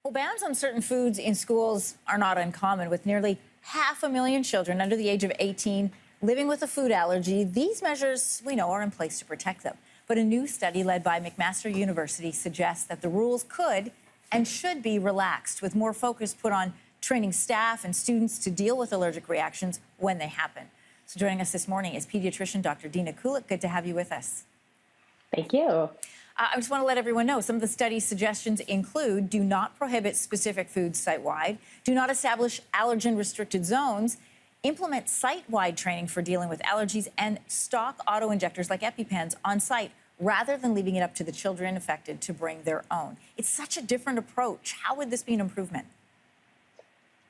Well, bans on certain foods in schools are not uncommon, with nearly 500,000 children under the age of 18 living with a food allergy. These measures, we know, are in place to protect them. But a new study led by McMaster University suggests that the rules could and should be relaxed, with more focus put on training staff and students to deal with allergic reactions when they happen. So joining us this morning is pediatrician Dr. Dina Kulik. Good to have you with us. Thank you. I just want to let everyone know some of the study's suggestions include: do not prohibit specific foods site-wide, do not establish allergen-restricted zones, implement site-wide training for dealing with allergies, and stock auto-injectors like EpiPens on site rather than leaving it up to the children affected to bring their own. It's such a different approach. How would this be an improvement?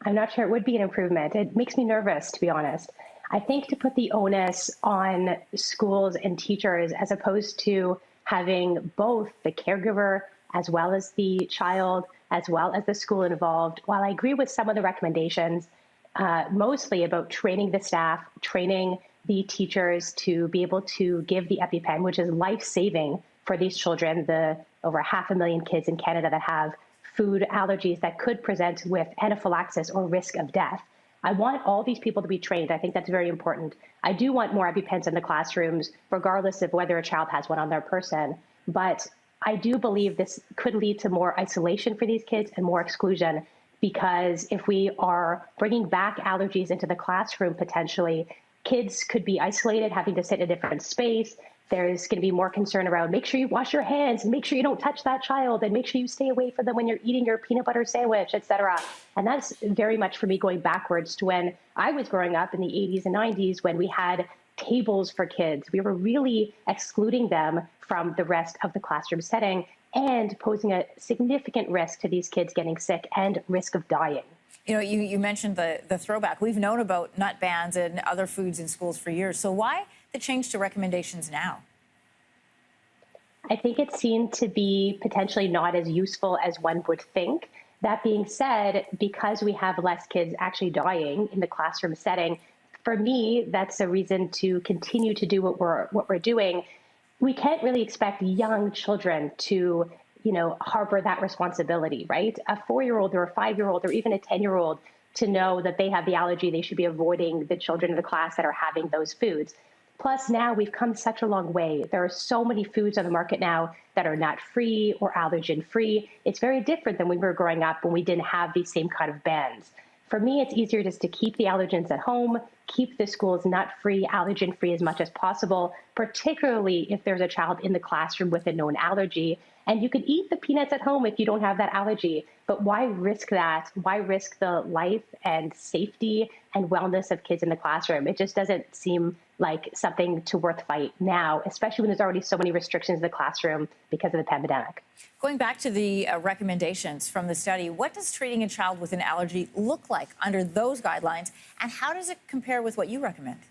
I'm not sure it would be an improvement. It makes me nervous, to be honest. I think to put the onus on schools and teachers, as opposed to having both the caregiver as well as the child, as well as the school involved, while I agree with some of the recommendations, mostly about training the staff, training the teachers to be able to give the EpiPen, which is life-saving for these children, the over 500,000 kids in Canada that have food allergies that could present with anaphylaxis or risk of death. I want all these people to be trained. I think that's very important. I do want more EpiPens in the classrooms, regardless of whether a child has one on their person. But I do believe this could lead to more isolation for these kids and more exclusion, because if we are bringing back allergies into the classroom, potentially, kids could be isolated, having to sit in a different space. There's going to be more concern around make sure you wash your hands and make sure you don't touch that child and make sure you stay away from them when you're eating your peanut butter sandwich, et cetera. And that's very much for me going backwards to when I was growing up in the 80s and 90s, when we had tables for kids. We were really excluding them from the rest of the classroom setting and posing a significant risk to these kids getting sick and risk of dying. You know, you mentioned the throwback. We've known about nut bans and other foods in schools for years. So why the change to recommendations now? I think it's seen to be potentially not as useful as one would think. That being said, because we have less kids actually dying in the classroom setting, for me, that's a reason to continue to do what we're doing. We can't really expect young children to harbor that responsibility, right? A 4-year-old or a 5-year-old or even a 10-year-old to know that they have the allergy, they should be avoiding the children in the class that are having those foods. Plus, now we've come such a long way. There are so many foods on the market now that are nut-free or allergen-free. It's very different than when we were growing up, when we didn't have these same kind of bans. For me, it's easier just to keep the allergens at home, keep the schools nut-free, allergen-free as much as possible, particularly if there's a child in the classroom with a known allergy. And you can eat the peanuts at home if you don't have that allergy, but why risk that? Why risk the life and safety and wellness of kids in the classroom? It just doesn't seem like something to worth fight now, especially when there's already so many restrictions in the classroom because of the pandemic. Going back to the recommendations from the study, what does treating a child with an allergy look like under those guidelines, and how does it compare with what you recommend?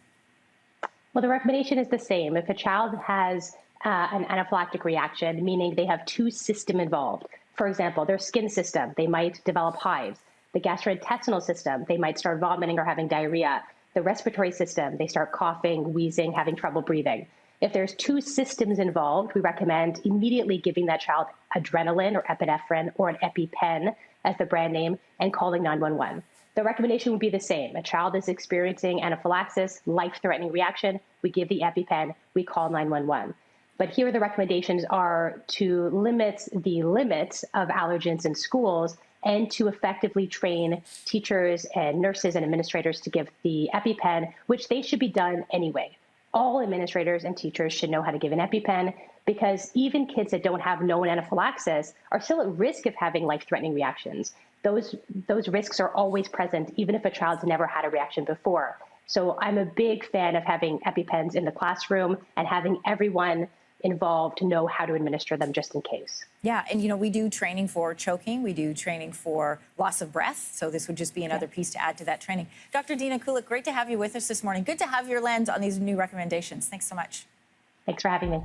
Well, the recommendation is the same. If a child has an anaphylactic reaction, meaning they have two systems involved. For example, their skin system, they might develop hives. The gastrointestinal system, they might start vomiting or having diarrhea. The respiratory system, they start coughing, wheezing, having trouble breathing. If there's two systems involved, we recommend immediately giving that child adrenaline or epinephrine or an EpiPen as the brand name and calling 911. The recommendation would be the same. A child is experiencing anaphylaxis, life-threatening reaction, we give the EpiPen, we call 911. But here the recommendations are to limit the limits of allergens in schools and to effectively train teachers and nurses and administrators to give the EpiPen, which they should be done anyway. All administrators and teachers should know how to give an EpiPen, because even kids that don't have known anaphylaxis are still at risk of having life-threatening reactions. Those risks are always present, even if a child's never had a reaction before. So I'm a big fan of having EpiPens in the classroom and having everyone involved to know how to administer them just in case. Yeah, and we do training for choking, we do training for loss of breath, so this would just be another piece to add to that training. Dr. Dina Kulik, great to have you with us this morning. Good to have your lens on these new recommendations. Thanks so much. Thanks for having me.